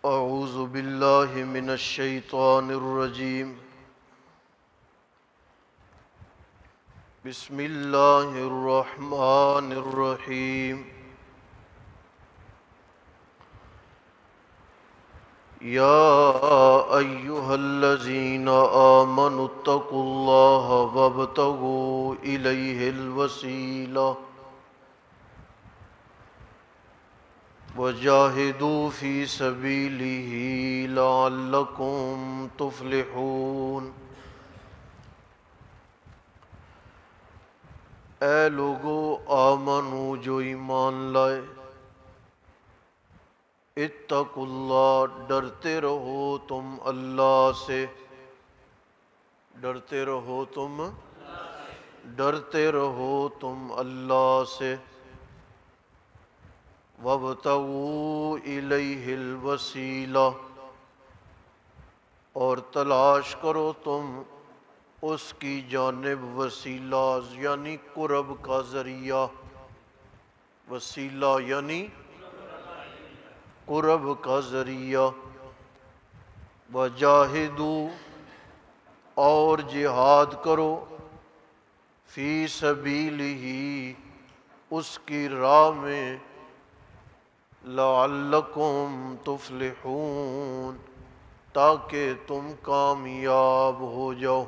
أعوذ بالله من الشيطان الرجيم. بسم الله الرحمن الرحيم. يا أيها الذين آمنوا اتقوا الله وابتغوا إليه الوسيلة وجاهدوا في سبيله لعلكم تفلحون. اے لوگو آمنو جو ایمان لائے، اتقوا اللہ ڈرتے رہو تم اللہ سے، ڈرتے رہو تم اللہ سے، وابتغوا الیہ الوسیلہ اور تلاش کرو تم اس کی جانب وسیلہ یعنی قرب کا ذریعہ، وسیلہ یعنی قرب کا ذریعہ، وجاہدوا اور جہاد کرو، فی سبیلہ اس کی راہ میں، لعلکم تفلحون تاکہ تم کامیاب ہو جاؤ۔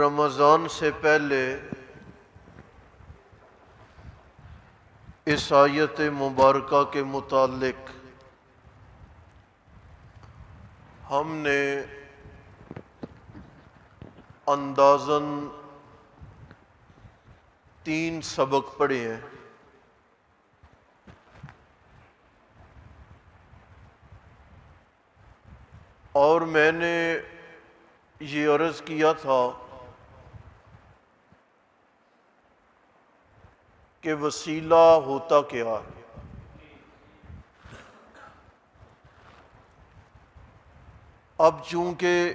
رمضان سے پہلے اس آیت مبارکہ کے متعلق ہم نے اندازاً 3 سبق پڑھے ہیں۔ اور میں نے یہ عرض کیا تھا کہ وسیلہ ہوتا کیا ہے۔ اب چونکہ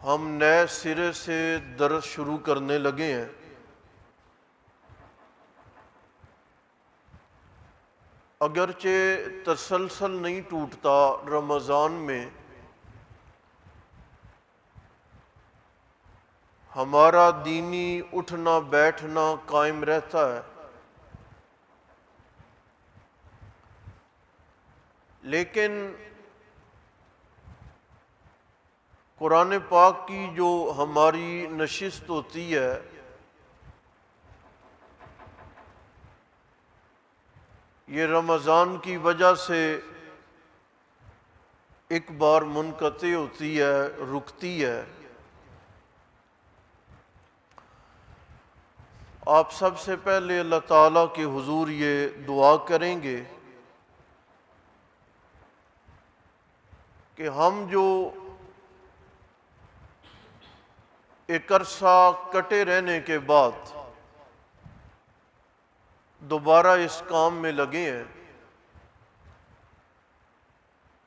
ہم نئے سرے سے درس شروع کرنے لگے ہیں، اگرچہ تسلسل نہیں ٹوٹتا رمضان میں، ہمارا دینی اٹھنا بیٹھنا قائم رہتا ہے، لیکن قرآن پاک کی جو ہماری نشست ہوتی ہے یہ رمضان کی وجہ سے ایک بار منقطع ہوتی ہے، رکتی ہے۔ آپ سب سے پہلے اللہ تعالیٰ کے حضور یہ دعا کریں گے کہ ہم جو ایک عرصہ کٹے رہنے کے بعد دوبارہ اس کام میں لگے ہیں،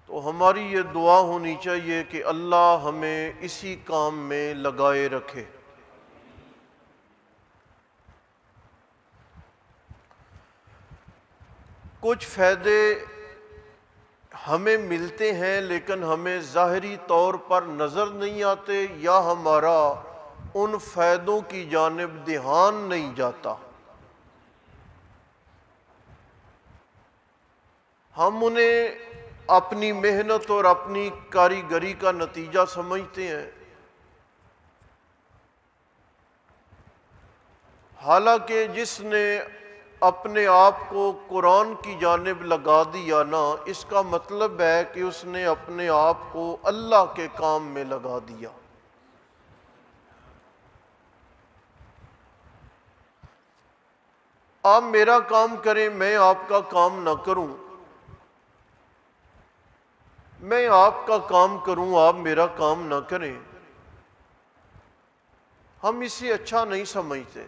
تو ہماری یہ دعا ہونی چاہیے کہ اللہ ہمیں اسی کام میں لگائے رکھے۔ کچھ فائدے ہمیں ملتے ہیں لیکن ہمیں ظاہری طور پر نظر نہیں آتے، یا ہمارا ان فائدوں کی جانب دھیان نہیں جاتا، ہم انہیں اپنی محنت اور اپنی کاریگری کا نتیجہ سمجھتے ہیں، حالانکہ جس نے اپنے آپ کو قرآن کی جانب لگا دیا نا، اس کا مطلب ہے کہ اس نے اپنے آپ کو اللہ کے کام میں لگا دیا۔ آپ میرا کام کریں، میں آپ کا کام نہ کروں، میں آپ کا کام کروں، آپ میرا کام نہ کریں، ہم اسے اچھا نہیں سمجھتے۔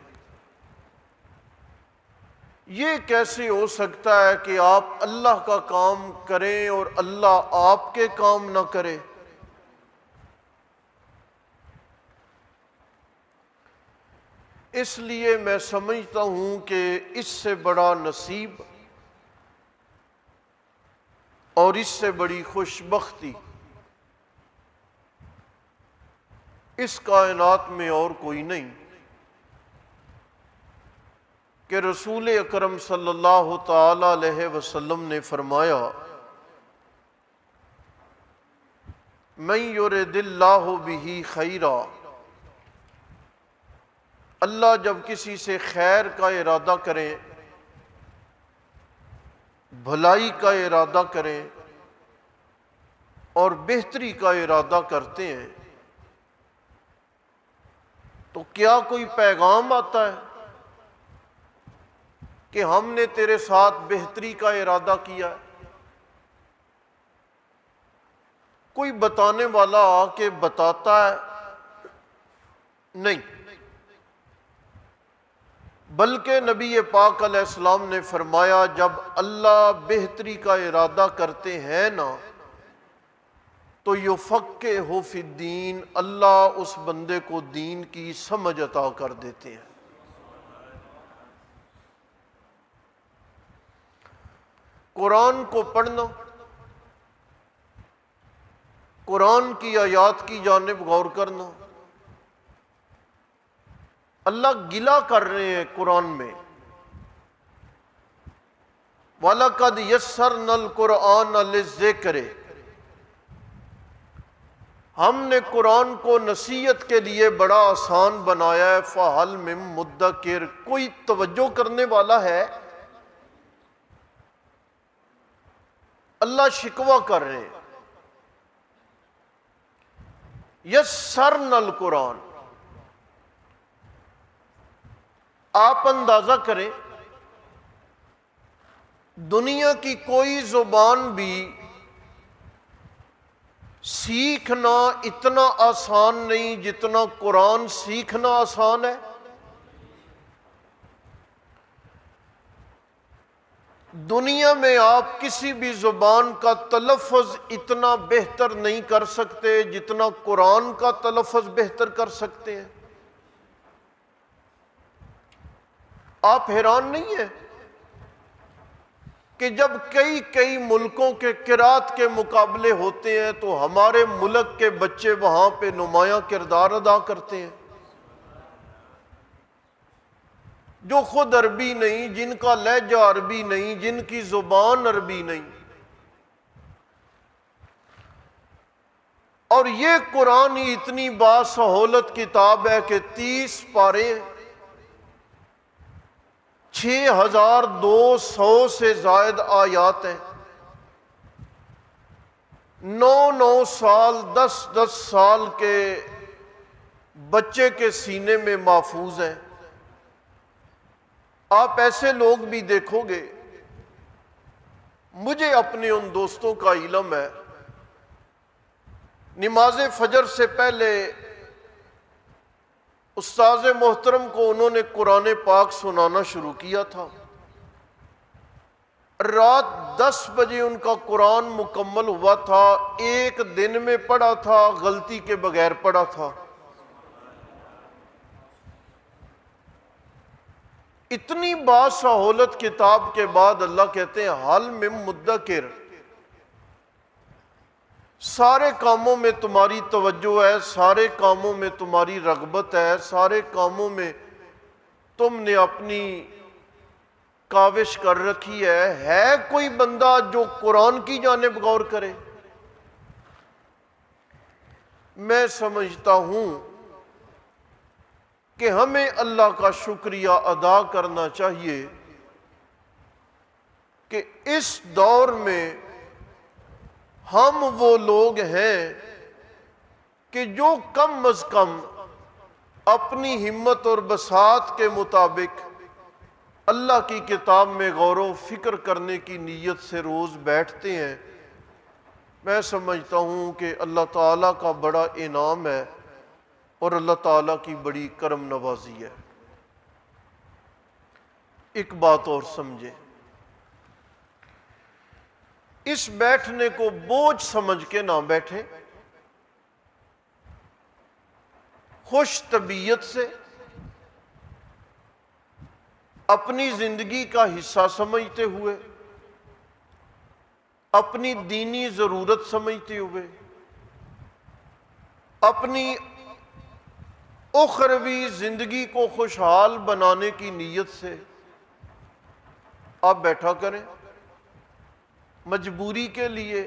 یہ کیسے ہو سکتا ہے کہ آپ اللہ کا کام کریں اور اللہ آپ کے کام نہ کرے؟ اس لیے میں سمجھتا ہوں کہ اس سے بڑا نصیب اور اس سے بڑی خوش بختی اس کائنات میں اور کوئی نہیں کہ رسول اکرم صلی اللہ تعالی علیہ وسلم نے فرمایا، من یرد اللہ بہ خیرا، اللہ جب کسی سے خیر کا ارادہ کریں، بھلائی کا ارادہ کریں اور بہتری کا ارادہ کرتے ہیں تو کیا کوئی پیغام آتا ہے کہ ہم نے تیرے ساتھ بہتری کا ارادہ کیا ہے؟ کوئی بتانے والا آ کے بتاتا ہے؟ نہیں، بلکہ نبی پاک علیہ السلام نے فرمایا جب اللہ بہتری کا ارادہ کرتے ہیں نا تو یفقہہ فی الدین، اللہ اس بندے کو دین کی سمجھ عطا کر دیتے ہیں۔ قرآن کو پڑھنا، قرآن کی آیات کی جانب غور کرنا، اللہ گلہ کر رہے ہیں قرآن میں، وَلَقَدْ يَسَّرْنَا الْقُرْآنَ لِلذِّكْرِ، ہم نے قرآن کو نصیحت کے لیے بڑا آسان بنایا ہے، فَهَلْ مِن مُدَّكِرٍ، کوئی توجہ کرنے والا ہے؟ اللہ شکوہ کر رہے ہیں، یسرنا القرآن، آپ اندازہ کریں دنیا کی کوئی زبان بھی سیکھنا اتنا آسان نہیں جتنا قرآن سیکھنا آسان ہے۔ دنیا میں آپ کسی بھی زبان کا تلفظ اتنا بہتر نہیں کر سکتے جتنا قرآن کا تلفظ بہتر کر سکتے ہیں۔ آپ حیران نہیں ہیں کہ جب کئی ملکوں کے قرات کے مقابلے ہوتے ہیں تو ہمارے ملک کے بچے وہاں پہ نمایاں کردار ادا کرتے ہیں، جو خود عربی نہیں، جن کا لہجہ عربی نہیں، جن کی زبان عربی نہیں، اور یہ قرآن ہی اتنی باسہولت کتاب ہے کہ 30 پارے، 6200 سے زائد آیات ہیں، 9 سال 10 سال کے بچے کے سینے میں محفوظ ہیں۔ آپ ایسے لوگ بھی دیکھو گے، مجھے اپنے ان دوستوں کا علم ہے، نماز فجر سے پہلے استاذ محترم کو انہوں نے قرآن پاک سنانا شروع کیا تھا، رات 10 بجے ان کا قرآن مکمل ہوا تھا، ایک دن میں پڑھا تھا، غلطی کے بغیر پڑھا تھا۔ اتنی باسہولت کتاب کے بعد اللہ کہتے ہیں حل من مدکر، سارے کاموں میں تمہاری توجہ ہے، سارے کاموں میں تمہاری رغبت ہے، سارے کاموں میں تم نے اپنی کاوش کر رکھی ہے کوئی بندہ جو قرآن کی جانب غور کرے؟ میں سمجھتا ہوں کہ ہمیں اللہ کا شکریہ ادا کرنا چاہیے کہ اس دور میں ہم وہ لوگ ہیں کہ جو کم از کم اپنی ہمت اور بساط کے مطابق اللہ کی کتاب میں غور و فکر کرنے کی نیت سے روز بیٹھتے ہیں۔ میں سمجھتا ہوں کہ اللہ تعالیٰ کا بڑا انعام ہے اور اللہ تعالیٰ کی بڑی کرم نوازی ہے۔ ایک بات اور سمجھیں، اس بیٹھنے کو بوجھ سمجھ کے نہ بیٹھیں، خوش طبیعت سے اپنی زندگی کا حصہ سمجھتے ہوئے، اپنی دینی ضرورت سمجھتے ہوئے، اپنی اخروی زندگی کو خوشحال بنانے کی نیت سے آپ بیٹھا کریں۔ مجبوری کے لیے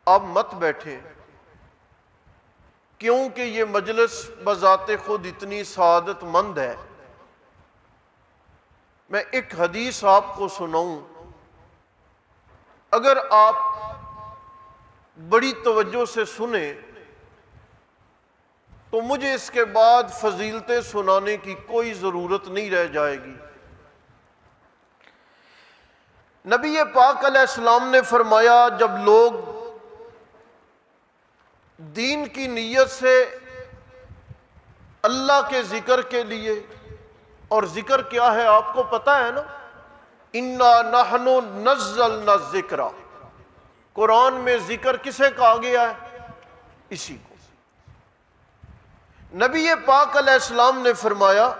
آپ مت بیٹھیں، کیونکہ یہ مجلس بذات خود اتنی سعادت مند ہے۔ میں ایک حدیث آپ کو سناؤں، اگر آپ بڑی توجہ سے سنیں تو مجھے اس کے بعد فضیلتیں سنانے کی کوئی ضرورت نہیں رہ جائے گی۔ نبی پاک علیہ السلام نے فرمایا، جب لوگ دین کی نیت سے اللہ کے ذکر کے لیے، اور ذکر کیا ہے آپ کو پتہ ہے نا، اِنَّا نَحْنُ نَزَّلْنَا الذِّکْرَ، قرآن میں ذکر کسے کہا گیا ہے؟ اسی کو۔ نبی پاک علیہ السلام نے فرمایا،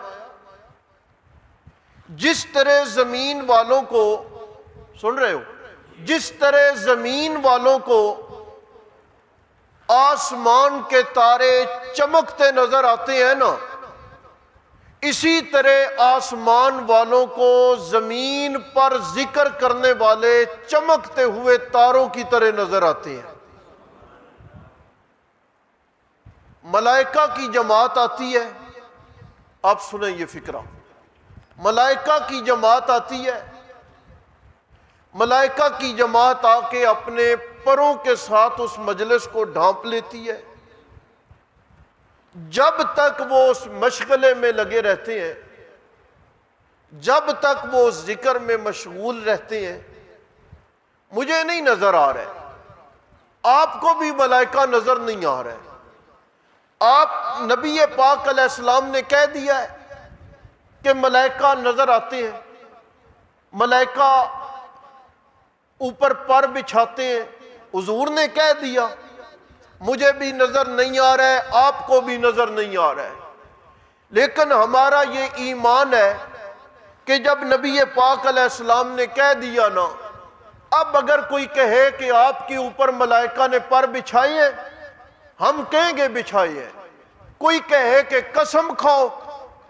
جس طرح زمین والوں کو، سن رہے ہو، جس طرح زمین والوں کو آسمان کے تارے چمکتے نظر آتے ہیں نا، اسی طرح آسمان والوں کو زمین پر ذکر کرنے والے چمکتے ہوئے تاروں کی طرح نظر آتے ہیں۔ ملائکہ کی جماعت آتی ہے، آپ سنیں یہ فکرہ، ملائکہ کی جماعت آتی ہے، ملائکہ کی جماعت آ کے اپنے پروں کے ساتھ اس مجلس کو ڈھانپ لیتی ہے۔ جب تک وہ اس مشغلے میں لگے رہتے ہیں، جب تک وہ اس ذکر میں مشغول رہتے ہیں، مجھے نہیں نظر آ رہا ہے، آپ کو بھی ملائکہ نظر نہیں آ رہا ہے، آپ نبی پاک علیہ السلام نے کہہ دیا ہے کہ ملائکہ نظر آتے ہیں، ملائکہ اوپر پر بچھاتے ہیں، حضور نے کہہ دیا، مجھے بھی نظر نہیں آ رہا ہے، آپ کو بھی نظر نہیں آ رہا ہے، لیکن ہمارا یہ ایمان ہے کہ جب نبی پاک علیہ السلام نے کہہ دیا نا، اب اگر کوئی کہے کہ آپ کے اوپر ملائکہ نے پر بچھائے ہیں، ہم کہیں گے بچھائے ہیں۔ کوئی کہے کہ قسم کھاؤ،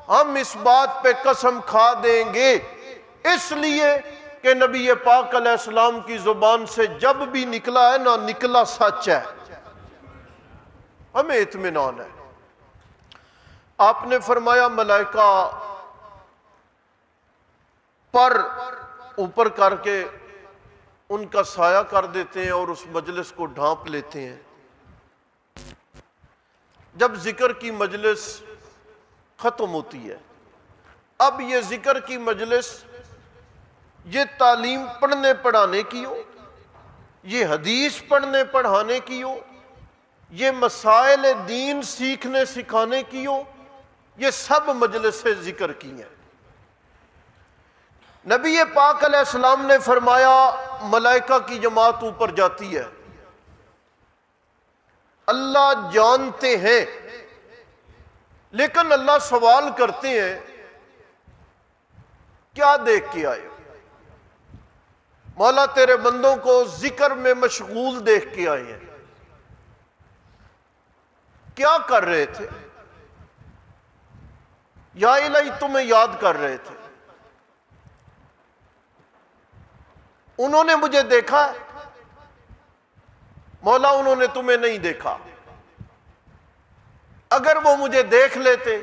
ہم اس بات پہ قسم کھا دیں گے، اس لیے کہ نبی پاک علیہ السلام کی زبان سے جب بھی نکلا ہے نا، نکلا سچ ہے، ہمیں اطمینان ہے۔ آپ نے فرمایا ملائکہ پر اوپر کر کے ان کا سایہ کر دیتے ہیں اور اس مجلس کو ڈھانپ لیتے ہیں۔ جب ذکر کی مجلس ختم ہوتی ہے، اب یہ ذکر کی مجلس یہ تعلیم پڑھنے پڑھانے کی ہو، یہ حدیث پڑھنے پڑھانے کی ہو، یہ مسائل دین سیکھنے سکھانے کی ہو، یہ سب مجلس ذکر کی ہیں۔ نبی پاک علیہ السلام نے فرمایا ملائکہ کی جماعت اوپر جاتی ہے، اللہ جانتے ہیں، لیکن اللہ سوال کرتے ہیں کیا دیکھ کے آئے؟ مولا تیرے بندوں کو ذکر میں مشغول دیکھ کے آئے ہیں، کیا کر رہے تھے؟ یا الہی تمہیں یاد کر رہے تھے، انہوں نے مجھے دیکھا ہے؟ مولا انہوں نے تمہیں نہیں دیکھا، اگر وہ مجھے دیکھ لیتے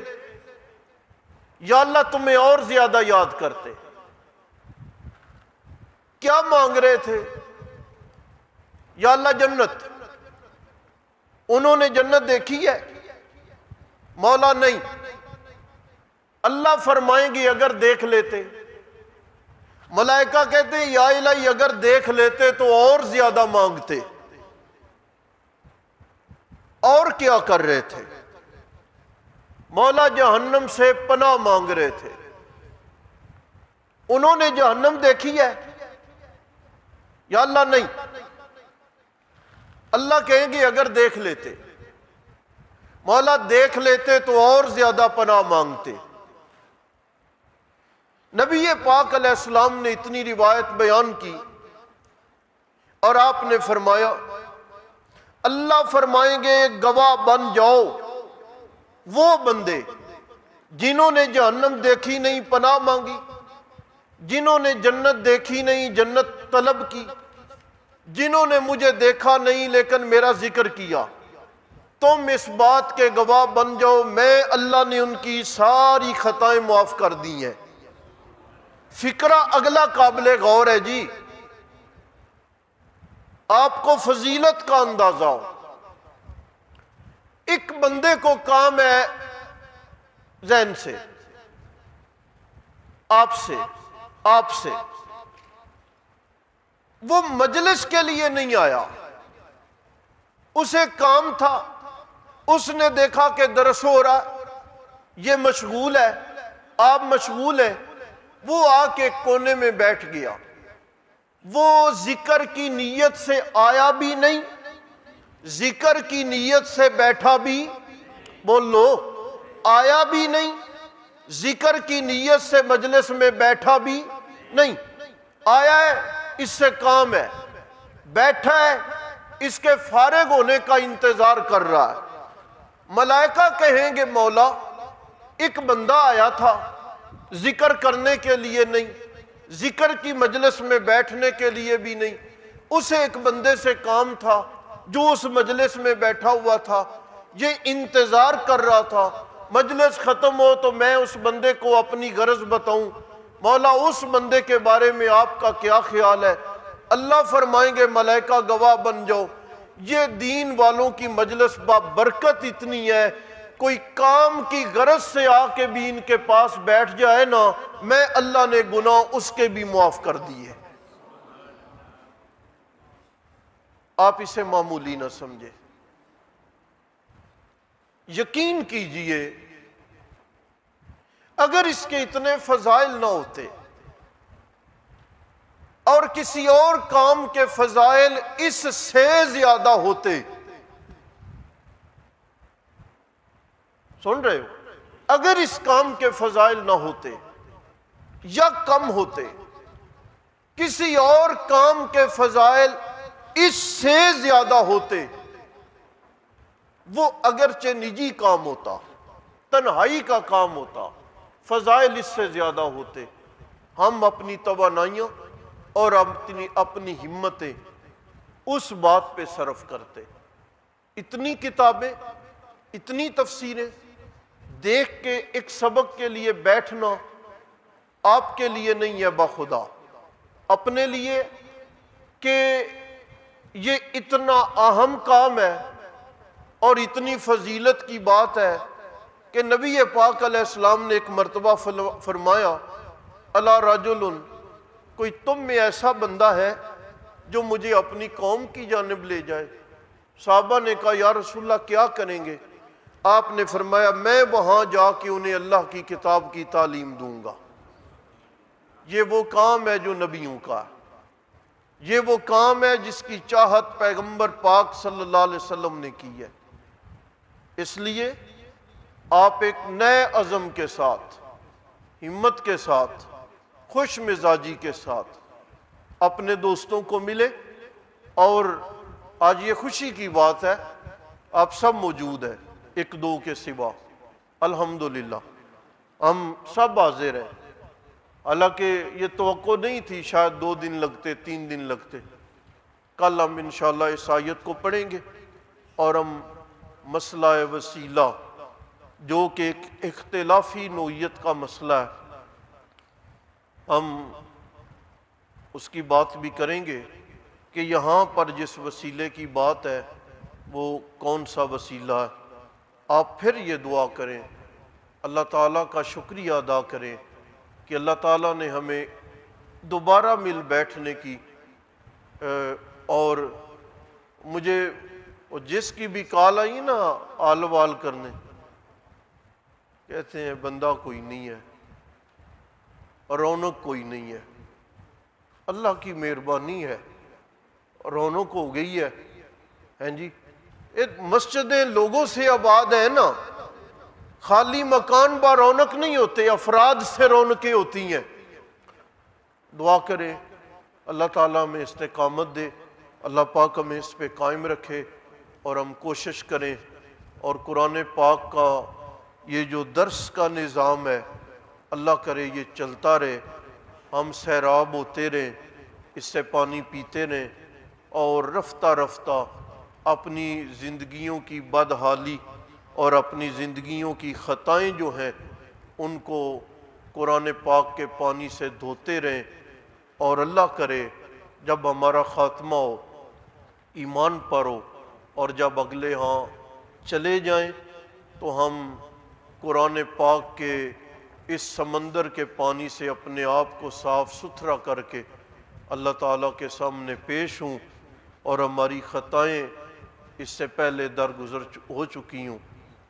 یا اللہ تمہیں اور زیادہ یاد کرتے۔ کیا مانگ رہے تھے؟ یا اللہ جنت، انہوں نے جنت دیکھی ہے؟ مولا نہیں۔ اللہ فرمائیں گے اگر دیکھ لیتے، ملائکہ کہتے ہیں یا الہی اگر دیکھ لیتے تو اور زیادہ مانگتے، اور کیا کر رہے تھے؟ مولا جہنم سے پناہ مانگ رہے تھے، انہوں نے جہنم دیکھی ہے؟ یا اللہ نہیں۔ اللہ کہیں گے اگر دیکھ لیتے، مولا دیکھ لیتے تو اور زیادہ پناہ مانگتے۔ نبی پاک علیہ السلام نے اتنی روایت بیان کی اور آپ نے فرمایا اللہ فرمائیں گے گواہ بن جاؤ وہ بندے جنہوں نے جہنم دیکھی نہیں پناہ مانگی، جنہوں نے جنت دیکھی نہیں جنت طلب کی، جنہوں نے مجھے دیکھا نہیں لیکن میرا ذکر کیا، تم اس بات کے گواہ بن جاؤ میں اللہ نے ان کی ساری خطائیں معاف کر دی ہیں۔ فکرہ اگلا قابل غور ہے جی، آپ کو فضیلت کا اندازہ ہو۔ ایک بندے کو کام ہے ذہن سے، آپ سے وہ مجلس کے لیے نہیں آیا، اسے کام تھا، اس نے دیکھا کہ درس ہو رہا، یہ مشغول ہے، آپ مشغول ہیں، وہ آ کے کونے میں بیٹھ گیا، وہ ذکر کی نیت سے آیا بھی نہیں، ذکر کی نیت سے بیٹھا بھی، بول لو، آیا بھی نہیں، ذکر کی نیت سے مجلس میں بیٹھا بھی نہیں، آیا ہے اس سے کام ہے، بیٹھا ہے اس کے فارغ ہونے کا انتظار کر رہا ہے۔ ملائکہ کہیں گے مولا ایک بندہ آیا تھا ذکر کرنے کے لیے نہیں، ذکر کی مجلس میں بیٹھنے کے لیے بھی نہیں، اسے ایک بندے سے کام تھا جو اس مجلس میں بیٹھا ہوا تھا، یہ انتظار کر رہا تھا مجلس ختم ہو تو میں اس بندے کو اپنی غرض بتاؤں، مولا اس بندے کے بارے میں آپ کا کیا خیال ہے؟ اللہ فرمائیں گے ملائکہ گواہ بن جاؤ، یہ دین والوں کی مجلس برکت اتنی ہے، کوئی کام کی غرض سے آ کے بھی ان کے پاس بیٹھ جائے نا، میں اللہ نے گناہ اس کے بھی معاف کر دیے۔ آپ اسے معمولی نہ سمجھے، یقین کیجئے اگر اس کے اتنے فضائل نہ ہوتے اور کسی اور کام کے فضائل اس سے زیادہ ہوتے، سن رہے ہو، اگر اس کام کے فضائل نہ ہوتے یا کم ہوتے، کسی اور کام کے فضائل اس سے زیادہ ہوتے، وہ اگرچہ نجی کام ہوتا، تنہائی کا کام ہوتا، فضائل اس سے زیادہ ہوتے، ہم اپنی توانائیاں اور اپنی ہمتیں اس بات پہ صرف کرتے۔ اتنی کتابیں، اتنی تفسیریں دیکھ کے ایک سبق کے لیے بیٹھنا آپ کے لیے نہیں ہے بخدا، اپنے لیے کہ یہ اتنا اہم کام ہے اور اتنی فضیلت کی بات ہے کہ نبی پاک علیہ السلام نے ایک مرتبہ فرمایا الا رجل، کوئی تم میں ایسا بندہ ہے جو مجھے اپنی قوم کی جانب لے جائے؟ صحابہ نے کہا یا رسول اللہ کیا کریں گے؟ آپ نے فرمایا میں وہاں جا کے انہیں اللہ کی کتاب کی تعلیم دوں گا۔ یہ وہ کام ہے جو نبیوں کا ہے، یہ وہ کام ہے جس کی چاہت پیغمبر پاک صلی اللہ علیہ وسلم نے کی ہے۔ اس لیے آپ ایک نئے عزم کے ساتھ، ہمت کے ساتھ، خوش مزاجی کے ساتھ اپنے دوستوں کو ملے، اور آج یہ خوشی کی بات ہے آپ سب موجود ہیں ایک دو کے سوا، الحمدللہ ہم سب حاضر ہیں، حالانکہ یہ توقع نہیں تھی شاید 2 دن لگتے 3 دن لگتے۔ کل ہم انشاءاللہ اس آیت کو پڑھیں گے اور ہم مسئلہ وسیلہ جو کہ ایک اختلافی نوعیت کا مسئلہ ہے، ہم اس کی بات بھی کریں گے کہ یہاں پر جس وسیلے کی بات ہے وہ کون سا وسیلہ ہے۔ آپ پھر یہ دعا کریں، اللہ تعالیٰ کا شکریہ ادا کریں کہ اللہ تعالیٰ نے ہمیں دوبارہ مل بیٹھنے کی، اور مجھے جس کی بھی کال آئی نا آل وال کرنے، کہتے ہیں بندہ کوئی نہیں ہے، رونق کوئی نہیں ہے، اللہ کی مہربانی ہے، رونق ہو گئی ہے، ہیں جی۔ ایک مسجدیں لوگوں سے آباد ہیں نا، خالی مکان با رونق نہیں ہوتے، افراد سے رونقیں ہوتی ہیں۔ دعا کریں اللہ تعالیٰ ہمیں استقامت دے، اللہ پاک ہمیں اس پہ قائم رکھے، اور ہم کوشش کریں اور قرآن پاک کا یہ جو درس کا نظام ہے اللہ کرے یہ چلتا رہے، ہم سیراب ہوتے رہیں، اس سے پانی پیتے رہیں، اور رفتہ رفتہ اپنی زندگیوں کی بدحالی اور اپنی زندگیوں کی خطائیں جو ہیں ان کو قرآن پاک کے پانی سے دھوتے رہیں، اور اللہ کرے جب ہمارا خاتمہ ہو ایمان پر ہو، اور جب اگلے ہاں چلے جائیں تو ہم قرآن پاک کے اس سمندر کے پانی سے اپنے آپ کو صاف ستھرا کر کے اللہ تعالیٰ کے سامنے پیش ہوں، اور ہماری خطائیں اس سے پہلے درگزر ہو چکی ہوں۔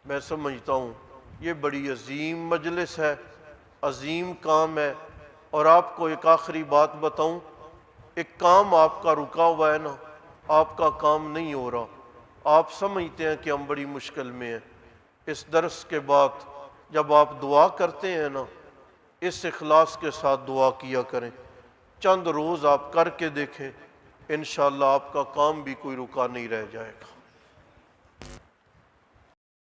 میں سمجھتا ہوں یہ بڑی عظیم مجلس ہے، عظیم کام ہے، اور آپ کو ایک آخری بات بتاؤں، ایک کام آپ کا رکا ہوا ہے نا، آپ کا کام نہیں ہو رہا، آپ سمجھتے ہیں کہ ہم بڑی مشکل میں ہیں۔ اس درس کے بعد جب آپ دعا کرتے ہیں نا، اس اخلاص کے ساتھ دعا کیا کریں، چند روز آپ کر کے دیکھیں، انشاءاللہ آپ کا کام بھی کوئی رکا نہیں رہ جائے گا۔